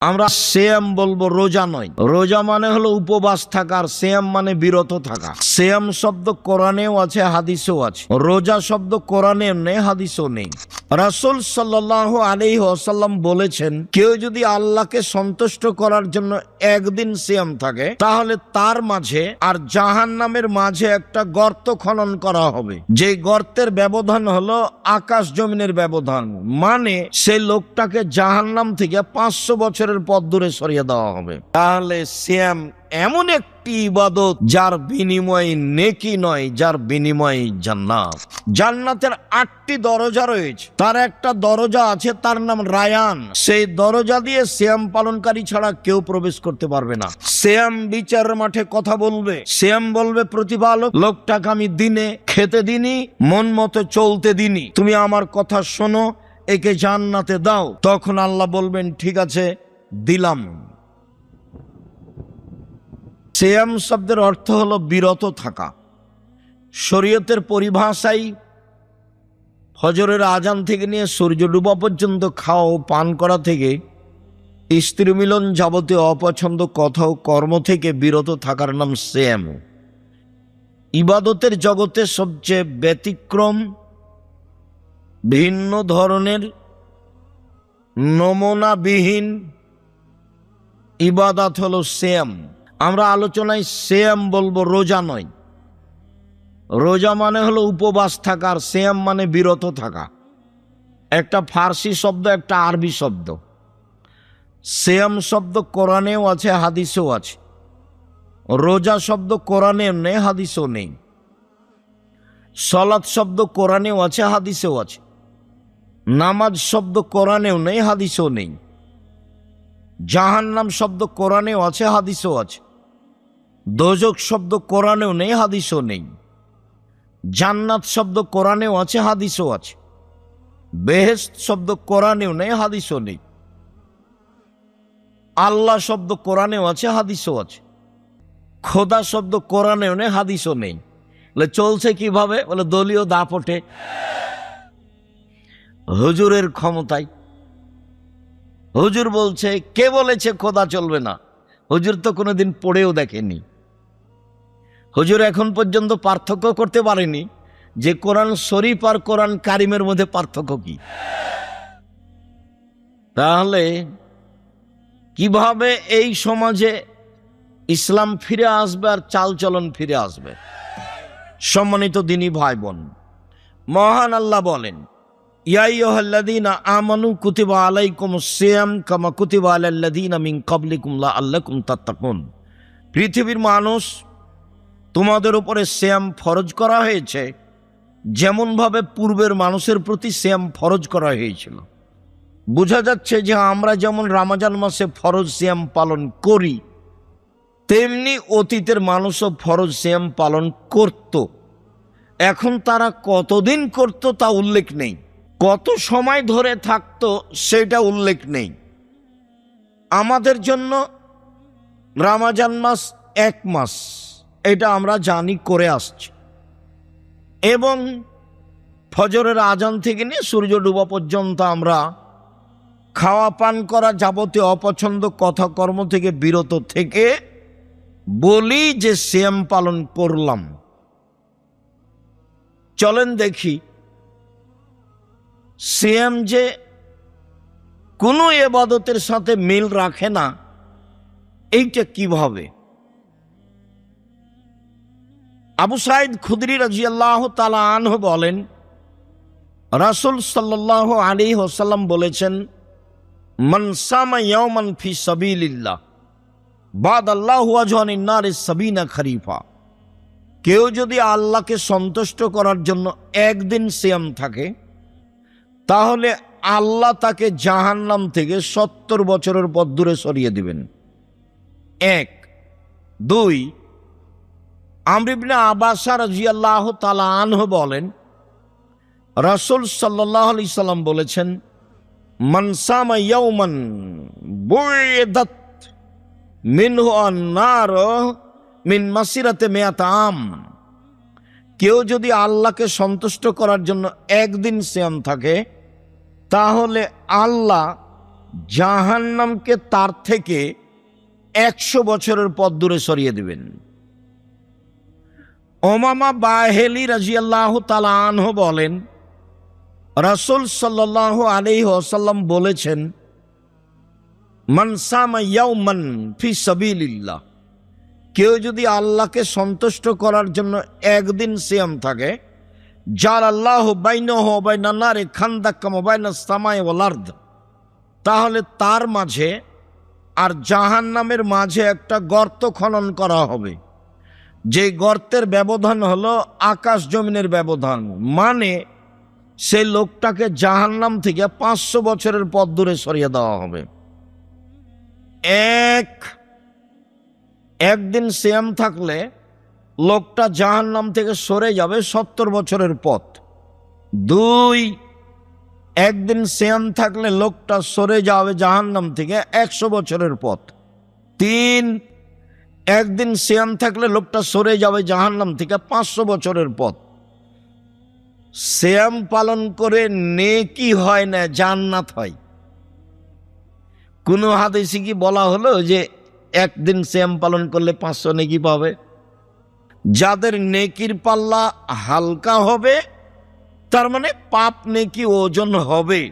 আমরা সিয়াম বলবো, রোজা নয়। রোজা মানে হলো উপবাস থাকা, আর সিয়াম মানে বিরত থাকা। সিয়াম শব্দ কোরআনেও আছে, হাদিসেও আছে। রোজা শব্দ কোরআনেও নেই, হাদিসেও নেই। রাসূল সাল্লাল্লাহু আলাইহি ওয়াসাল্লাম বলেছেন, কেউ যদি আল্লাহকে সন্তুষ্ট করার জন্য একদিন সিয়াম থাকে, তাহলে তার মাঝে আর জাহান্নামের মাঝে একটা গর্ত খনন করা হবে, যে গর্তের ব্যবধান হলো আকাশ জমিনের ব্যবধান। মানে সেই লোকটাকে জাহান্নাম থেকে 500 বছরের পথ দূরে সরিয়ে দেওয়া হবে। তাহলে সিয়াম এমন একটি ইবাদত যার বিনিময়ে নেকি নয়, যার বিনিময়ে জান্নাত। জান্নাতের 8টি দরজা রয়েছে, তার একটা দরজা আছে, তার নাম রায়ান। সেই দরজা দিয়ে সিয়াম পালনকারী ছাড়া কেউ প্রবেশ করতে পারবে না। সিয়াম বিচারের মাঠে কথা বলবে, সিয়াম বলবে, প্রতিপালক, লোকটাকে আমি দিনে খেতে দিনি, মন মতো চলতে দিনি, তুমি আমার কথা শোনো, একে জান্নাতে দাও। তখন আল্লাহ বলবেন, ঠিক আছে, দিলাম। সিয়াম শব্দের অর্থ হলো বিরত থাকা। শরীয়তের পরিভাষায় ফজরের আজান থেকে নিয়ে সূর্য ডুবা পর্যন্ত খাওয়া ও পান করা থেকে স্ত্রী মিলন যাবতীয় অপছন্দ কথা ও কর্ম থেকে বিরত থাকার নাম সিয়াম। ইবাদতের জগতে সবচেয়ে ব্যতিক্রম, ভিন্ন ধরনের, নমুনাবিহীন ইবাদত হলো সিয়াম। আমরা আলোচনায় সিয়াম বলবো, রোজা নয়। রোজা মানে হলো উপবাস থাকা, আর সিয়াম মানে বিরত থাকা। একটা ফার্সি শব্দ, একটা আরবি শব্দ। সিয়াম শব্দ কোরআনেও আছে, হাদিসেও আছে। রোজা শব্দ কোরআনেও নেই, হাদিসেও নেই। সালাত শব্দ কোরআনেও আছে, হাদিসেও আছে। নামাজ শব্দ কোরআনেও নেই, হাদিসেও নেই। জাহান্নাম শব্দ কোরআনেও আছে, হাদিসেও আছে। দোজখ শব্দ কোরআনেও নেই, হাদিসেও নেই। জান্নাত শব্দ কোরআনেও আছে, হাদিসেও আছে। বেহেশত শব্দ কোরআনেও নেই, হাদিসেও নেই। আল্লাহ শব্দ কোরআনেও আছে, হাদিসেও আছে। খোদা শব্দ কোরআনেও নেই, হাদিসও নেই। বলে চলছে কিভাবে? বলে দলীয় দাপটে, হুজুরের ক্ষমতায়। হুজুর বলছে, কে বলেছে খোদা চলবে না? হুজুর তো কোনোদিন পড়েও দেখেনি। হুজুর এখন পর্যন্ত পার্থক্য করতে পারেনি যে কোরআন শরীফ আর কোরআন কারিমের মধ্যে পার্থক্য কি। তাহলে কিভাবে এই সমাজে ইসলাম ফিরে আসবে আর চালচলন ফিরে আসবে? সম্মানিত দিনী ভাই বোন, মহান আল্লাহ বলেন, ইয়া আইয়ুহাল্লাযীনা আমানু কুতিবা আলাইকুমুস সিয়াম কামা কুতিবা আলাল্লাযীনা মিন ক্বাবলিকুম লাআল্লাকুম তাত্তাকুন। পৃথিবীর মানুষ, তোমাদের উপরে সিয়াম ফরজ করা হয়েছে যেমনভাবে পূর্বের মানুষের প্রতি সিয়াম ফরজ করা হয়েছিল। বোঝা যাচ্ছে যে আমরা যেমন রমজান মাসে ফরজ সিয়াম পালন করি, তেমনি অতীতের মানুষও ফরজ সিয়াম পালন করত। এখন তারা কতদিন করত তা উল্লেখ নেই, কত সময় ধরে থাকতো সেটা উল্লেখ নেই। আমাদের জন্য রমজান মাস 1 মাস, এটা আমরা জানি, করে আসছি। এবং ফজরের আজান থেকে নিয়ে সূর্য ডুবা পর্যন্ত আমরা খাওয়া পান করা যাবতীয় অপছন্দ কথা কর্ম থেকে বিরত থেকে বলি যে সিয়াম পালন করলাম। চলেন দেখি সিয়াম যে কোনো ইবাদতের সাথে মিল রাখে না, এইটা কিভাবে। আবু সাঈদ খুদরি রাদিয়াল্লাহু তাআলা আনহু বলেন, রাসূল সাল্লাল্লাহু আলাইহি ওয়াসাল্লাম বলেছেন, মান সামা ইয়াওমান ফি সাবিলিল্লাহ বাদাল্লাহু ওয়াজহানিন নারিস সাবিনা খরিফা। কেউ যদি আল্লাহকে সন্তুষ্ট করার জন্য একদিন সিয়াম থাকে, তাহলে আল্লাহ তাকে জাহান্নাম থেকে 70 বছরের পথ দূরে সরিয়ে দিবেন। 1 2 আমর ইবনে আব্বাস রাদিয়াল্লাহু তাআলা আনহু বলেন, রাসূল সাল্লাল্লাহু আলাইহি সাল্লাম বলেছেন, মান সামা ইয়াওমান বুইদাত মিনহু আন-নার মিন মাসিরাতে মিয়াত আম। কেউ যদি আল্লাহকে সন্তুষ্ট করার জন্য একদিন সিয়াম থাকে, তাহলে আল্লাহ জাহান্নামকে তার থেকে 100 বছরের পথ দূরে সরিয়ে দিবেন। উমামা বাহেলি রাদিয়াল্লাহু তাআলা আনহু বলেন, রাসূল সাল্লাল্লাহু আলাইহি ওয়াসাল্লাম বলেছেন, মান সামা ইয়াওমান ফি সাবিলিল্লাহ, কেউ যদি আল্লাহকে সন্তুষ্ট করার জন্য একদিন সিয়াম থাকে, জালাল্লাহু বাইনাহু ওয়া বাইনান নারি খান্দাকাম ওয়া বাইনাস সামাই ওয়াল আরদ, তাহলে তার মাঝে আর জাহান্নামের মাঝে একটা গর্ত খনন করা হবে, যে গর্তের ব্যবধান হলো আকাশ জমিনের ব্যবধান। মানে সেই লোকটাকে জাহান্নাম থেকে 500 বছরের পথ দূরে সরিয়ে দেওয়া হবে। একদিন সিয়াম থাকলে লোকটা জাহান্নাম থেকে সরে যাবে 70 বছরের পথ। 2, একদিন সিয়াম থাকলে লোকটা সরে যাবে জাহান্নাম থেকে 100 বছরের পথ। 3, একদিন সিয়াম থাকলে লোকটা সরে যাবে জাহান্নাম থেকে 500 বছরের পথ। সিয়াম পালন করে নেকি হয় না, জান্নাত হয়। কোন হাদিসে কি বলা হলো যে একদিন সিয়াম পালন করলে 500 নেকি পাবে? যাদের নেকির পাল্লা হালকা হবে, তার মানে পাপ নেকি ওজন হবে।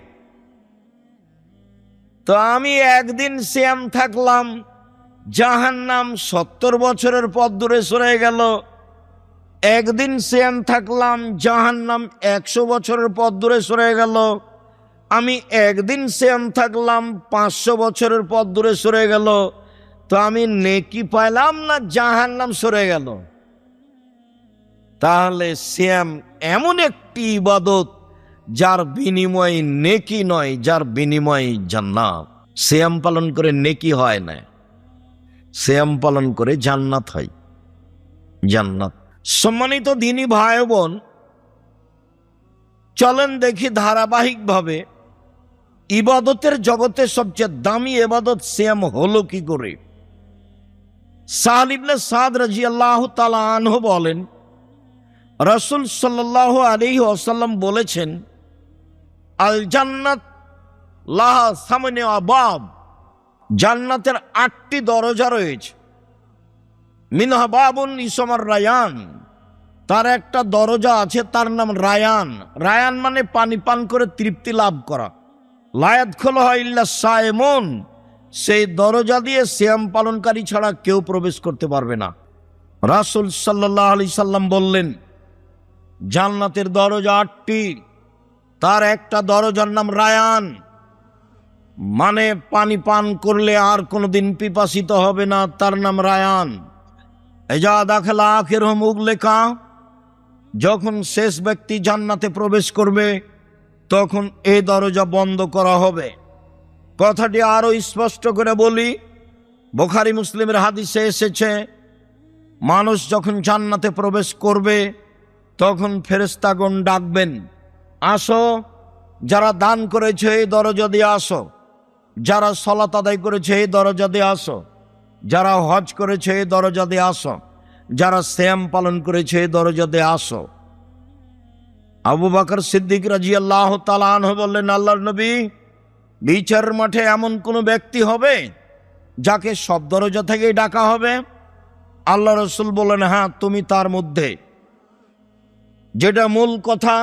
তো আমি একদিন সিয়াম থাকলাম, জাহান্নাম 70 বছরের পথ দূরে সরে গেল। একদিন সিয়াম থাকলাম, জাহান্নাম 100 বছরের পথ দূরে সরে গেল। আমি একদিন সিয়াম থাকলাম, 500 বছরের পথ দূরে সরে গেল। তো আমি নেকি পাইলাম না জাহান্নাম সরে গেল? তাহলে সিয়াম এমন একটি ইবাদত যার বিনিময়ে নেকি নয়, যার বিনিময়ে জান্নাত। সিয়াম পালন করে নেকি হয় না, সিয়াম পালন করে জান্নাত হয়, জান্নাত। সম্মানিত দিনী ভাই বোন, চলেন দেখি ধারাবাহিকভাবে ইবাদতের জগতে সবচেয়ে দামি ইবাদত সিয়াম হলো কি করে। সাহল ইবনে সাদ রাদিয়াল্লাহু তাআলা আনহু বলেন, রাসূল সাল্লাল্লাহু আলাইহি ওয়াসাল্লাম বলেছেন, আল জান্নাত লাহা সামনে আবাব, জান্নাতের 8টি দরজা রয়েছে। মিনহা বাবুন ইসমর রায়ান, তার একটা দরজা আছে, তার নাম রায়ান। রায়ান মানে পানি পান করে তৃপ্তি লাভ করা। লায়াদখুলুহা ইল্লা সায়েমুন, সেই দরজা দিয়ে সিয়াম পালনকারী ছাড়া কেউ প্রবেশ করতে পারবে না। রাসূল সাল্লাল্লাহু আলাইহি সাল্লাম বললেন, জান্নাতের দরজা 8টি, তার একটা দরজার নাম রায়ান, মানে পানি পান করলে আর কোনোদিন পিপাসিত হবে না, তার নাম রায়ান। এজা দাখালা আখিরুহুম উগলিকা, যখন শেষ ব্যক্তি জান্নাতে প্রবেশ করবে তখন এই দরজা বন্ধ করা হবে। কথাটি আরো স্পষ্ট করে বলি, বুখারী মুসলিমের হাদিসে এসেছে, মানুষ যখন জান্নাতে প্রবেশ করবে তখন ফেরেশতাগণ ডাকবেন, আসো, যারা দান করেছে এই দরজা দিয়ে আসো, যারা সালাত আদায় করেছে এই দরজা দিয়ে আসো, যারা হজ করেছে এই দরজা দিয়ে আসো, যারা সিয়াম পালন করেছে এই দরজা দিয়ে আসো। আবু বকর সিদ্দিক রাদিয়াল্লাহু তাআলা আনহু বললেন, আল্লাহর নবী, বিচারের মাঠে এমন কোন ব্যক্তি হবে যাকে সব দরজা থেকেই ডাকা হবে? আল্লাহ রাসূল বললেন, হ্যাঁ, তুমি তার মধ্যে। যেটা মূল কথা,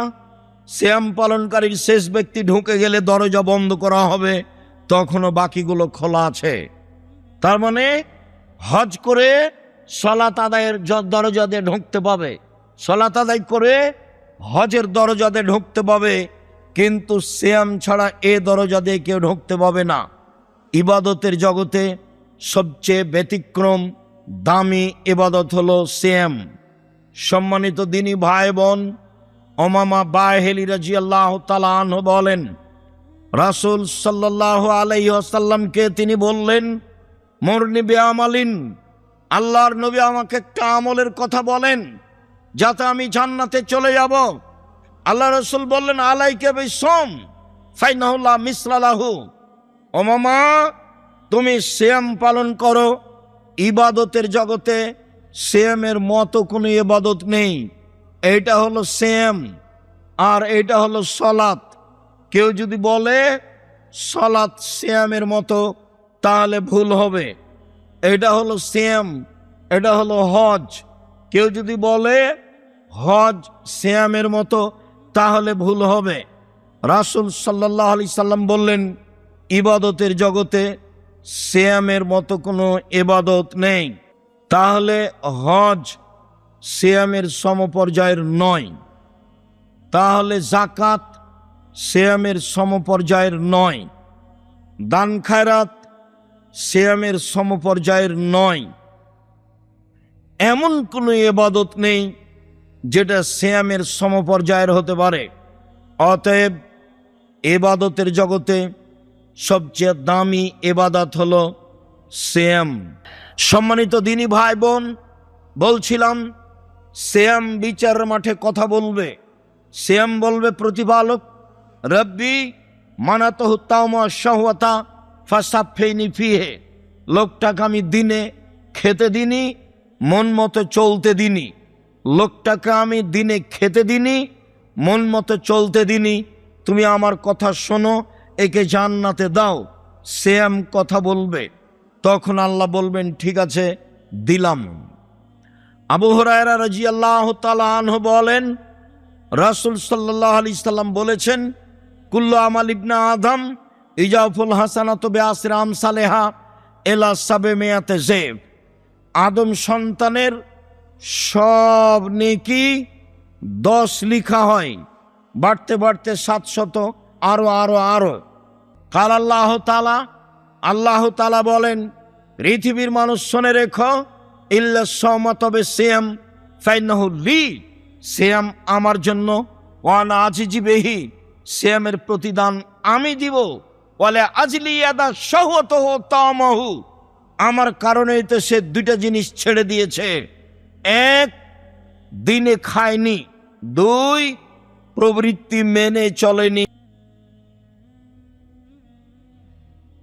সিয়াম পালনকারীর শেষ ব্যক্তি ঢুকে গেলে দরজা বন্ধ করা হবে, তখনও বাকিগুলো খোলা আছে। তার মানে হজ করে সালাত আদায়ের দরজা দিয়ে ঢুকতে পাবে, সালাত আদায় করে হজের দরজা দিয়ে ঢুকতে পাবে, কিন্তু সিয়াম ছাড়া এ দরজা দিয়ে কেউ ঢুকতে পাবে না। ইবাদতের জগতে সবচেয়ে ব্যতিক্রম দামি ইবাদত হলো সিয়াম। সম্মানিত দিনী ভাই বোন, উমামা বাহেলি রাদিয়াল্লাহু তাআলা আনহু বলেন, রাসূল সাল্লাল্লাহু আলাইহি ওয়াসাল্লামকে তিনি বললেন, মুরনি বিআমালিন, আল্লাহর নবী আমাকে একটা আমলের কথা বলেন যাতে আমি জান্নাতে চলে যাব। আল্লাহ রাসূল বললেন, আলাইকা বিসম ফাইনাহু লা মিসলা লাহু, উমামা, তুমি সিয়াম পালন করো। ইবাদতের জগতে সিয়ামের মতো কোনো ইবাদত নেই। এইটা হলো সিয়াম আর এইটা হলো সালাত। কেউ যদি বলে সালাত সিয়ামের মতো, তাহলে ভুল হবে। এটা হলো সিয়াম, এটা হলো হজ। কেউ যদি বলে হজ সিয়ামের মতো, তাহলে ভুল হবে। রাসূল সাল্লাল্লাহু আলাইহি সাল্লাম বললেন, ইবাদতের জগতে সিয়ামের মতো কোনো ইবাদত নেই। তাহলে হজ সিয়ামের সমপর্যায়ের নয়, তাহলে যাকাত সিয়ামের সমপর্যায়ের নয়, দান খায়রাত সিয়ামের সমপর্যায়ের নয়। এমন কোনো ইবাদত নেই যেটা সিয়ামের সমপর্যায়ের হতে পারে। অতএব ইবাদতের জগতে সবচেয়ে দামি ইবাদত হলো সিয়াম। সম্মানিত দিনী ভাই বোন, বলছিলাম সিয়াম বিচার মাঠে কথা বলবে। সিয়াম বলবে প্রতিপালক, রব্বি মানাতহু তাওমা শাহওয়াতা ফাসাফেনি ফিহে। লোকটাকে আমি দিনে খেতে দিনি, মন মতো চলতে দিনি। লোকটাকে আমি দিনে খেতে দিনি, মন মতো চলতে দিনি। তুমি আমার কথা শোনো, একে জান্নাতে দাও। সিয়াম কথা বলবে। তখন আল্লাহ বলবেন, ঠিক আছে, দিলাম। আবু হুরায়রা রাদিয়াল্লাহু তাআলা আনহু বলেন, রাসূল সাল্লাল্লাহু আলাইহি সাল্লাম বলেছেন, কুল্লু আমাল ইবনে আদম ইজাফুল হাসানাতু বিআশরি আমসালিহা ইলা সাবমিয়াতি যায়ফ। আদম সন্তানের সব নেকি 10 লিখা হয়, বাড়তে বাড়তে 700, আরো আরো আরো। কাল আল্লাহ তাআলা, আল্লাহ তাআলা বলেন, পৃথিবীর মানুষ শুনে রেখো, ইল্লা সাওমা, তবে সিয়াম, ফাইন্নাহু লি, সিয়াম আমার জন্য, ওয়ানা আজিজি বিহি, সিয়ামের প্রতিদান আমি দিব। ওয়ালা আজলি ইয়াদা শাহওয়াতাহু তামাহু, আমার কারণেই তো সে 2টা জিনিস ছেড়ে দিয়েছে। 1, দিনে খায়নি, 2, প্রবৃত্তি মেনে চলেনি।